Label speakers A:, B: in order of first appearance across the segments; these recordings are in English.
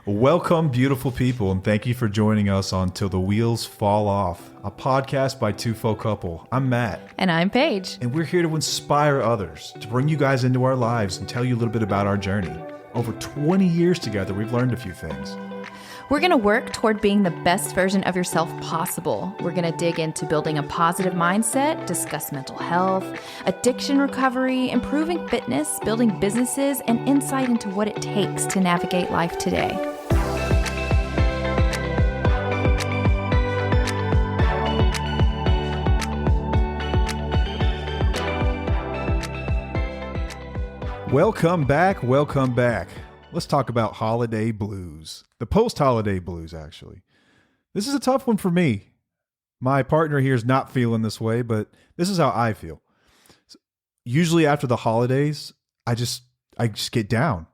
A: Welcome, beautiful people, and thank you for joining us on Till the Wheels Fall Off, a podcast by Two Faux Couple. I'm Matt.
B: And I'm Paige.
A: And we're here to inspire others, to bring you guys into our lives and tell you a little bit about our journey. Over 20 years together, we've learned a few things.
B: We're going to work toward being the best version of yourself possible. We're going to dig into building a positive mindset, discuss mental health, addiction recovery, improving fitness, building businesses, and insight into what it takes to navigate life today.
A: Welcome back. Welcome back. Let's talk about holiday blues. The post-holiday blues, actually. This is a tough one for me. My partner here is not feeling this way, but this is how I feel. Usually after the holidays, I just get down.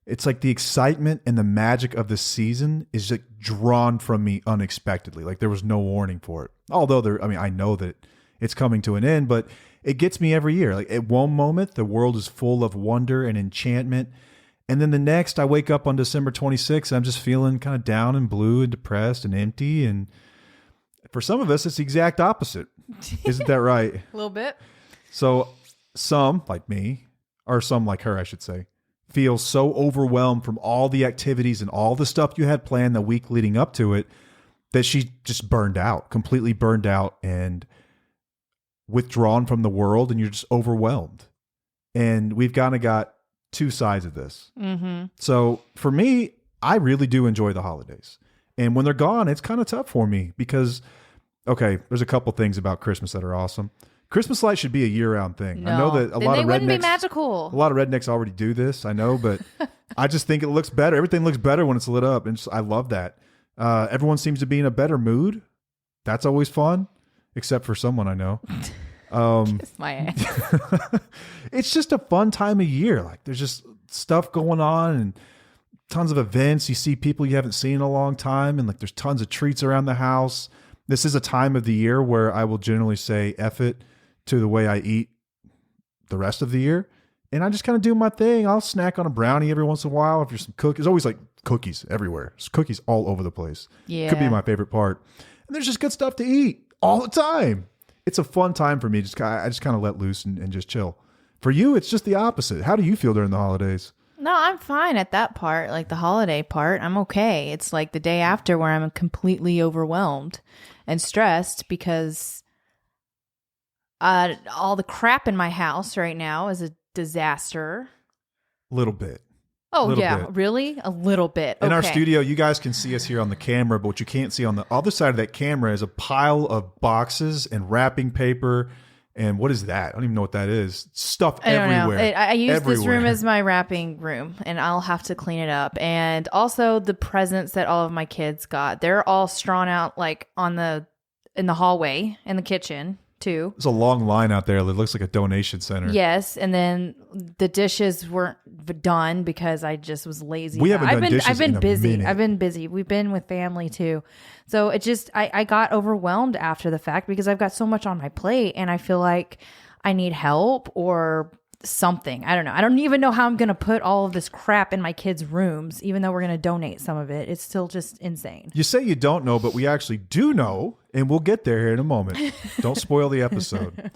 A: It's like the excitement and the magic of the season is like drawn from me unexpectedly. Like there was no warning for it. Although I know that it's coming to an end, but it gets me every year. Like at one moment, the world is full of wonder and enchantment. And then the next, I wake up on December 26th, and I'm just feeling kind of down and blue and depressed and empty. And for some of us, it's the exact opposite. Isn't that right?
B: A little bit.
A: So some, like me, or some like her, I should say, feel so overwhelmed from all the activities and all the stuff you had planned the week leading up to it that she just burned out, completely burned out and withdrawn from the world, and you're just overwhelmed. And we've kind of got two sides of this. Mm-hmm. So for me, I really do enjoy the holidays. And when they're gone, it's kind of tough for me because, okay, there's a couple things about Christmas that are awesome. Christmas lights should be a year-round thing.
B: No,
A: I know that a lot of
B: wouldn't
A: rednecks,
B: be magical.
A: A lot of rednecks already do this, I know, but I just think it looks better. Everything looks better when it's lit up, and I love that. Everyone seems to be in a better mood. That's always fun, except for someone I know.
B: Kiss my ass.
A: It's just a fun time of year. Like there's just stuff going on and tons of events. You see people you haven't seen in a long time, and like there's tons of treats around the house. This is a time of the year where I will generally say F it to the way I eat the rest of the year. And I just kind of do my thing. I'll snack on a brownie every once in a while. If there's some cookies, there's always like cookies everywhere. There's cookies all over the place.
B: Yeah.
A: Could be my favorite part. And there's just good stuff to eat all the time. It's a fun time for me. I just kind of let loose and just chill. For you, it's just the opposite. How do you feel during the holidays?
B: No, I'm fine at that part, like the holiday part. I'm okay. It's like the day after where I'm completely overwhelmed and stressed because all the crap in my house right now is a disaster.
A: A little bit.
B: Oh, yeah. Bit. Really? A little bit.
A: In our studio, you guys can see us here on the camera, but what you can't see on the other side of that camera is a pile of boxes and wrapping paper. And what is that? I don't even know what that is. Stuff everywhere.
B: I use this room as my wrapping room, and I'll have to clean it up. And also the presents that all of my kids got, they're all strewn out like in the hallway, in the kitchen too.
A: There's a long line out there that looks like a donation center.
B: Yes, and then the dishes weren't done because I just was lazy.
A: We haven't done dishes
B: I've been
A: in a
B: busy.
A: minute.
B: I've been busy. We've been with family too. So it just I got overwhelmed after the fact because I've got so much on my plate and I feel like I need help or something. I don't know. I don't even know how I'm going to put all of this crap in my kids' rooms, even though we're going to donate some of it. It's still just insane.
A: You say you don't know, but we actually do know, and we'll get there here in a moment. Don't spoil the episode.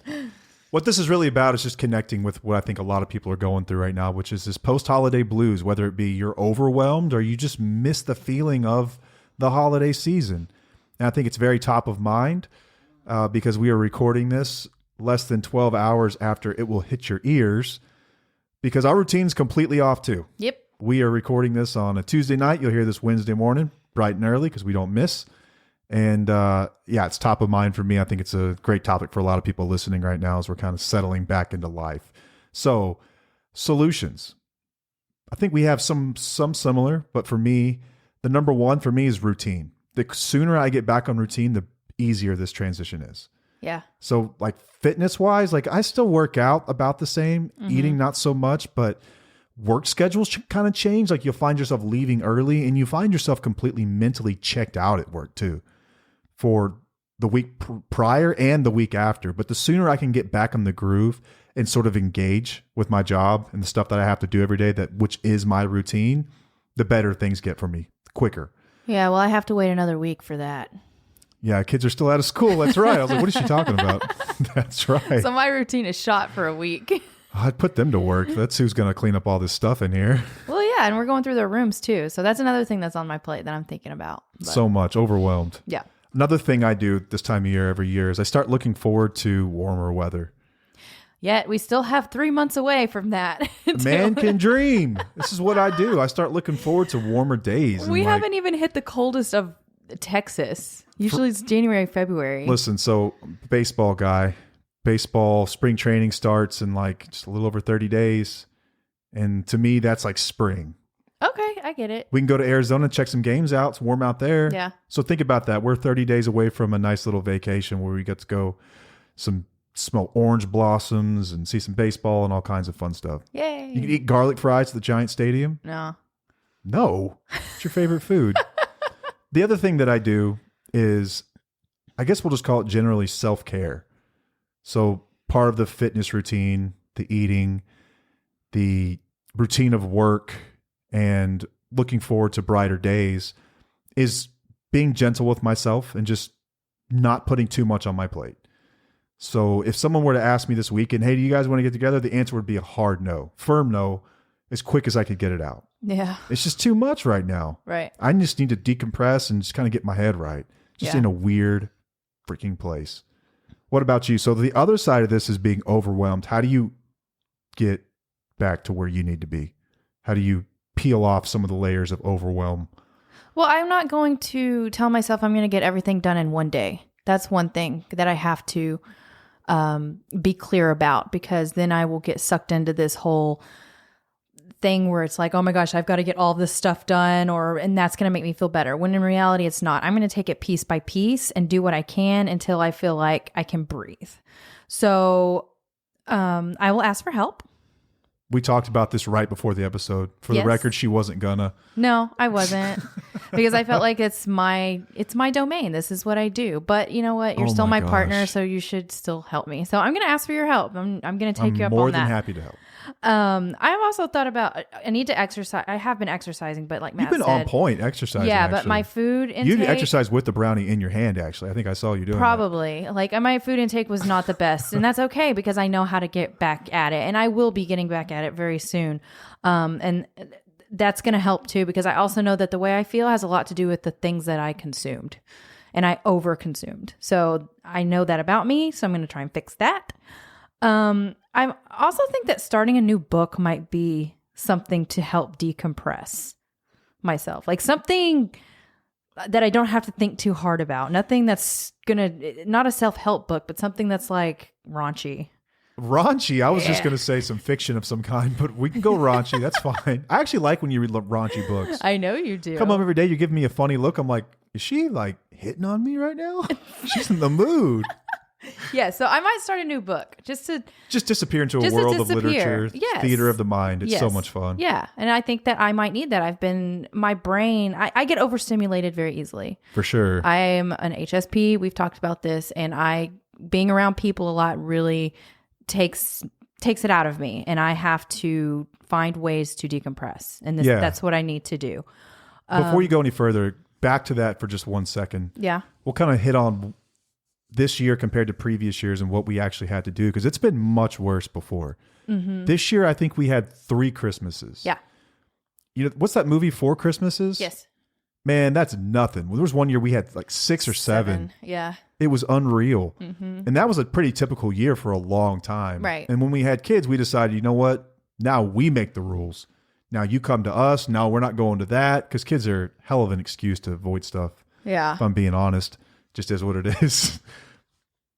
A: What this is really about is just connecting with what I think a lot of people are going through right now, which is this post-holiday blues, whether it be you're overwhelmed or you just miss the feeling of the holiday season. And I think it's very top of mind because we are recording this less than 12 hours after it will hit your ears because our routine's completely off too.
B: Yep.
A: We are recording this on a Tuesday night. You'll hear this Wednesday morning, bright and early because we don't miss. And it's top of mind for me. I think it's a great topic for a lot of people listening right now as we're kind of settling back into life. So solutions. I think we have some similar, but for me, the number one for me is routine. The sooner I get back on routine, the easier this transition is.
B: Yeah.
A: So like fitness wise, like I still work out about the same, eating not so much, but work schedules kind of change. Like you'll find yourself leaving early and you find yourself completely mentally checked out at work too for the week prior and the week after. But the sooner I can get back on the groove and sort of engage with my job and the stuff that I have to do every day, which is my routine, the better things get for me quicker.
B: Yeah, well, I have to wait another week for that.
A: Yeah, kids are still out of school. That's right. I was like, what is she talking about? That's right.
B: So my routine is shot for a week.
A: I'd put them to work. That's who's going to clean up all this stuff in here.
B: Well, yeah, and we're going through their rooms too. So that's another thing that's on my plate that I'm thinking about. But,
A: So much. Overwhelmed.
B: yeah.
A: Another thing I do this time of year every year is I start looking forward to warmer weather.
B: Yet we still have 3 months away from that.
A: Man can dream. This is what I do. I start looking forward to warmer days.
B: We haven't even hit the coldest of Texas. Usually it's January, February.
A: Listen, so baseball guy, baseball spring training starts in like just a little over 30 days. And to me, that's like spring.
B: Okay, I get it.
A: We can go to Arizona, check some games out. It's warm out there.
B: Yeah.
A: So think about that. We're 30 days away from a nice little vacation where we get to go smell orange blossoms and see some baseball and all kinds of fun stuff.
B: Yay.
A: You can eat garlic fries at the Giant Stadium.
B: No.
A: No. It's your favorite food. The other thing that I do is, I guess we'll just call it generally self-care. So part of the fitness routine, the eating, the routine of work, and looking forward to brighter days is being gentle with myself and just not putting too much on my plate. So if someone were to ask me this weekend, hey, do you guys want to get together? The answer would be a hard no, firm no, as quick as I could get it out.
B: Yeah.
A: It's just too much right now.
B: Right.
A: I just need to decompress and just kind of get my head right. Just in a weird freaking place. What about you? So the other side of this is being overwhelmed. How do you get back to where you need to be? How do you peel off some of the layers of overwhelm?
B: Well, I'm not going to tell myself I'm going to get everything done in one day. That's one thing that I have to be clear about, because then I will get sucked into this whole thing where it's like, oh my gosh, I've got to get all this stuff done, and that's going to make me feel better. When in reality, it's not. I'm going to take it piece by piece and do what I can until I feel like I can breathe. So I will ask for help.
A: We talked about this right before the episode. For the record, she wasn't gonna.
B: No, I wasn't, because I felt like it's my domain. This is what I do. But you know what? You're still my partner, so you should still help me. So I'm going to ask for your help. I'm going to take you up on that.
A: More than happy to help.
B: I've also thought about, I need to exercise. I have been exercising, but like Matt
A: You've been
B: said,
A: on point exercising.
B: Yeah,
A: actually.
B: but my food intake.
A: You exercise with the brownie in your hand, actually. I think I saw you doing
B: Probably. Like my food intake was not the best. And that's okay, because I know how to get back at it. And I will be getting back at it very soon. And that's going to help too, because I also know that the way I feel has a lot to do with the things that I consumed. And I overconsumed. So I know that about me. So I'm going to try and fix that. I also think that starting a new book might be something to help decompress myself. Like something that I don't have to think too hard about. Nothing that's not a self-help book, but something that's like raunchy.
A: Raunchy? I was just going to say some fiction of some kind, but we can go raunchy. That's fine. I actually like when you read raunchy books.
B: I know you do.
A: Come home every day, you give me a funny look. I'm like, is she like hitting on me right now? She's in the mood.
B: Yeah, so I might start a new book just
A: disappear into a world of literature, theater of the mind. It's so much fun.
B: Yeah, and I think that I might need that. My brain, I get overstimulated very easily.
A: For sure.
B: I am an HSP. We've talked about this, and being around people a lot really takes it out of me, and I have to find ways to decompress, and that's what I need to do.
A: Before you go any further, back to that for just 1 second.
B: Yeah.
A: We'll kind of hit on this year compared to previous years and what we actually had to do, because it's been much worse before. Mm-hmm. This year, I think we had 3 Christmases.
B: Yeah.
A: You know, what's that movie, 4 Christmases?
B: Yes.
A: Man, that's nothing. There was one year we had like 6 or 7.
B: Yeah.
A: It was unreal.
B: Mm-hmm.
A: And that was a pretty typical year for a long time.
B: Right.
A: And when we had kids, we decided, you know what? Now we make the rules. Now you come to us. Now we're not going to that, because kids are hell of an excuse to avoid stuff.
B: Yeah.
A: If I'm being honest. Just is what it is.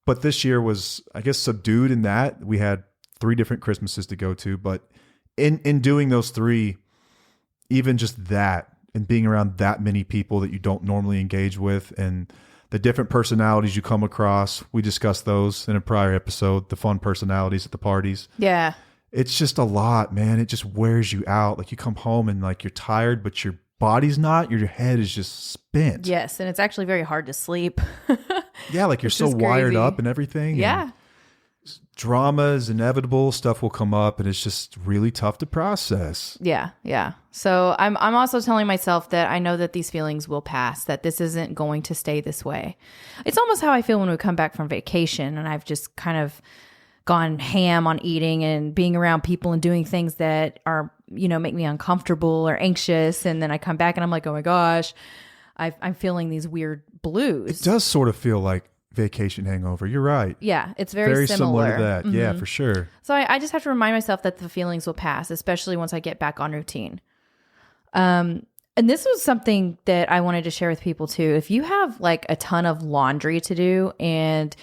A: But this year was, I guess, subdued in that. We had 3 different Christmases to go to. But in doing those 3, even just that, and being around that many people that you don't normally engage with, and the different personalities you come across, we discussed those in a prior episode, the fun personalities at the parties.
B: Yeah.
A: It's just a lot, man. It just wears you out. Like you come home and like you're tired, but your body's not. Your head is just spent.
B: Yes, and it's actually very hard to sleep.
A: Yeah, like you're so wired up and everything.
B: Yeah.
A: drama is inevitable. Stuff will come up, and it's just really tough to process.
B: Yeah. So I'm also telling myself that I know that these feelings will pass, that this isn't going to stay this way. It's almost how I feel when we come back from vacation and I've just kind of gone ham on eating and being around people and doing things that are, make me uncomfortable or anxious. And then I come back and I'm like, oh my gosh, I'm feeling these weird blues.
A: It does sort of feel like vacation hangover. You're right.
B: Yeah, it's very similar
A: to that. Mm-hmm. Yeah, for sure.
B: So I just have to remind myself that the feelings will pass, especially once I get back on routine. And this was something that I wanted to share with people too. If you have like a ton of laundry to do and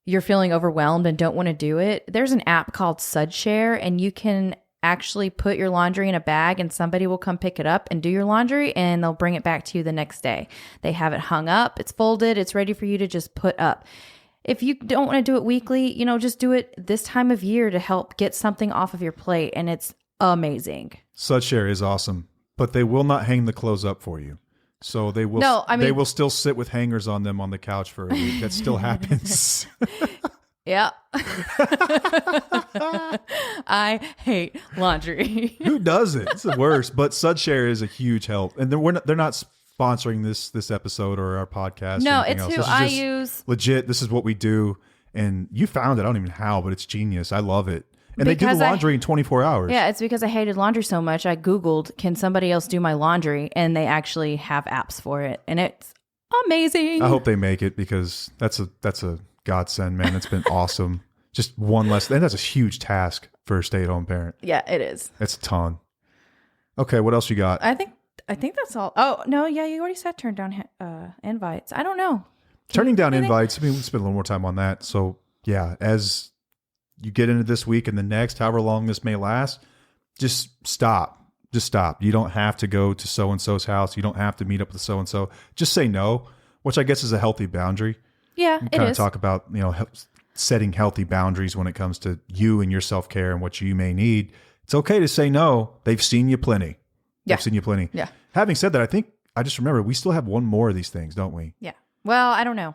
B: you're feeling overwhelmed and don't want to do it, there's an app called SudShare, and you can actually put your laundry in a bag and somebody will come pick it up and do your laundry and they'll bring it back to you the next day. They have it hung up, it's folded, it's ready for you to just put up. If you don't want to do it weekly, just do it this time of year to help get something off of your plate, and it's amazing.
A: SudShare is awesome, but they will not hang the clothes up for you. So they will. No, they will still sit with hangers on them on the couch for a week. That still happens.
B: Yeah. I hate laundry.
A: Who doesn't? It's the worst. But SudShare is a huge help, and they're not sponsoring this episode or our podcast.
B: No, it's who I use.
A: Legit, this is what we do, and you found it. I don't even know how, but it's genius. I love it. And they do the laundry in 24 hours.
B: Yeah, it's because I hated laundry so much. I Googled, can somebody else do my laundry? And they actually have apps for it. And it's amazing.
A: I hope they make it, because that's a godsend, man. It's been awesome. Just one less. And that's a huge task for a stay-at-home parent.
B: Yeah, it is.
A: It's a ton. Okay, what else you got?
B: I think that's all. Oh, no, yeah, you already said turn down invites. I don't know.
A: Turning down invites, we spend a little more time on that. So, yeah, as you get into this week and the next, however long this may last, just stop. Just stop. You don't have to go to so-and-so's house. You don't have to meet up with so-and-so. Just say no, which I guess is a healthy boundary.
B: Yeah,
A: it is. Talk about, setting healthy boundaries when it comes to you and your self-care and what you may need. It's okay to say no. They've seen you plenty.
B: Yeah.
A: They've seen you plenty.
B: Yeah.
A: Having said that, I think I just remember we still have one more of these things, don't we?
B: Yeah. Well, I don't know.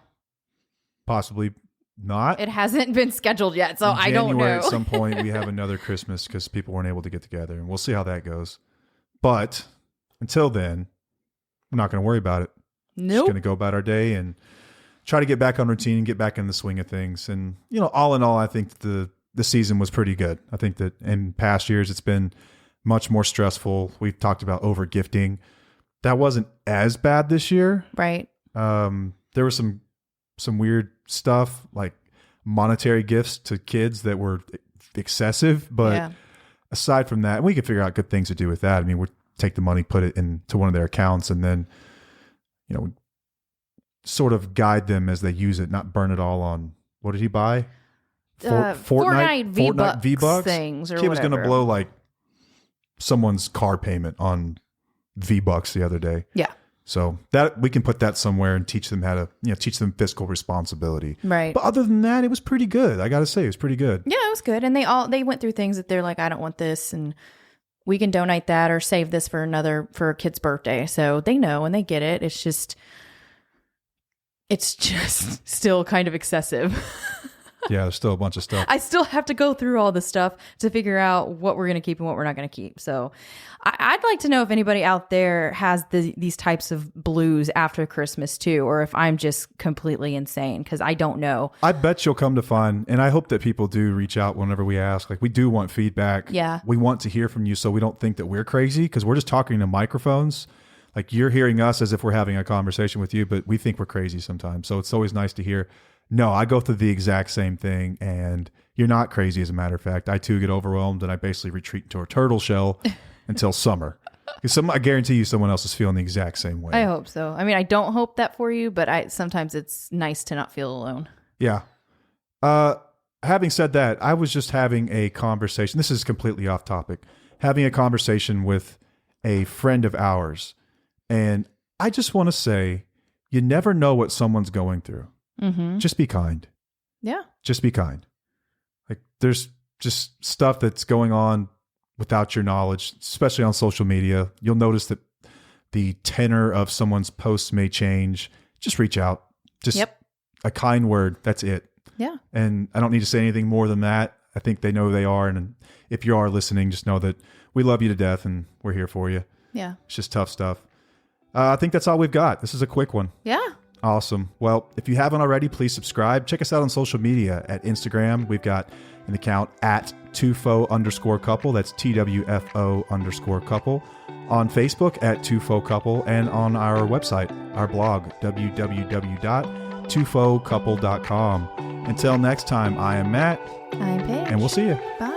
A: Possibly not.
B: It hasn't been scheduled yet, so I don't know.
A: January at some point we have another Christmas because people weren't able to get together, and we'll see how that goes. But until then, we're not going to worry about it.
B: Nope.
A: Just going to go about our day and try to get back on routine and get back in the swing of things. And all in all, I think the season was pretty good. I think that in past years it's been much more stressful. We've talked about over gifting. That wasn't as bad this year.
B: Right.
A: There was some weird stuff like monetary gifts to kids that were excessive, but aside from that, we could figure out good things to do with that. I mean, we take the money, put it into one of their accounts, and then sort of guide them as they use it, not burn it all on, what did he buy?
B: Fortnite V-Bucks things or
A: Kid
B: whatever.
A: was going to blow like someone's car payment on V-Bucks the other day.
B: Yeah.
A: So that we can put that somewhere and teach them how to, teach them fiscal responsibility.
B: Right.
A: But other than that, it was pretty good. I got to say, it was pretty good.
B: Yeah, it was good. And they went through things that they're like, I don't want this, and we can donate that or save this for a kid's birthday. So they know and they get it. It's just still kind of excessive.
A: Yeah, there's still a bunch of stuff.
B: I still have to go through all this stuff to figure out what we're going to keep and what we're not going to keep. So I'd like to know if anybody out there has these types of blues after Christmas too, or if I'm just completely insane, because I don't know.
A: I bet you'll come to find, and I hope that people do reach out whenever we ask. Like, we do want feedback.
B: Yeah.
A: We want to hear from you so we don't think that we're crazy, because we're just talking to microphones. Like, you're hearing us as if we're having a conversation with you, but we think we're crazy sometimes. So it's always nice to hear, no, I go through the exact same thing, and you're not crazy, as a matter of fact. I, too, get overwhelmed, and I basically retreat into a turtle shell until summer. Because I guarantee you someone else is feeling the exact same way.
B: I hope so. I mean, I don't hope that for you, but sometimes it's nice to not feel alone.
A: Yeah. Having said that, I was just having a conversation. This is completely off topic. Having a conversation with a friend of ours. And I just want to say, you never know what someone's going through.
B: Mm-hmm.
A: Just be kind.
B: Yeah.
A: Just be kind. Like, there's just stuff that's going on without your knowledge, especially on social media. You'll notice that the tenor of someone's posts may change. Just reach out. Just a kind word. That's it.
B: Yeah.
A: And I don't need to say anything more than that. I think they know they are. And if you are listening, just know that we love you to death and we're here for you.
B: Yeah.
A: It's just tough stuff. I think that's all we've got. This is a quick one.
B: Yeah.
A: Awesome. Well, if you haven't already, please subscribe. Check us out on social media at Instagram. We've got an account at @2fo_couple. That's TWFO_couple. On Facebook at 2focouple, and on our website, our blog, www.2focouple.com. Until next time, I am Matt.
B: I'm Paige.
A: And we'll see you.
B: Bye.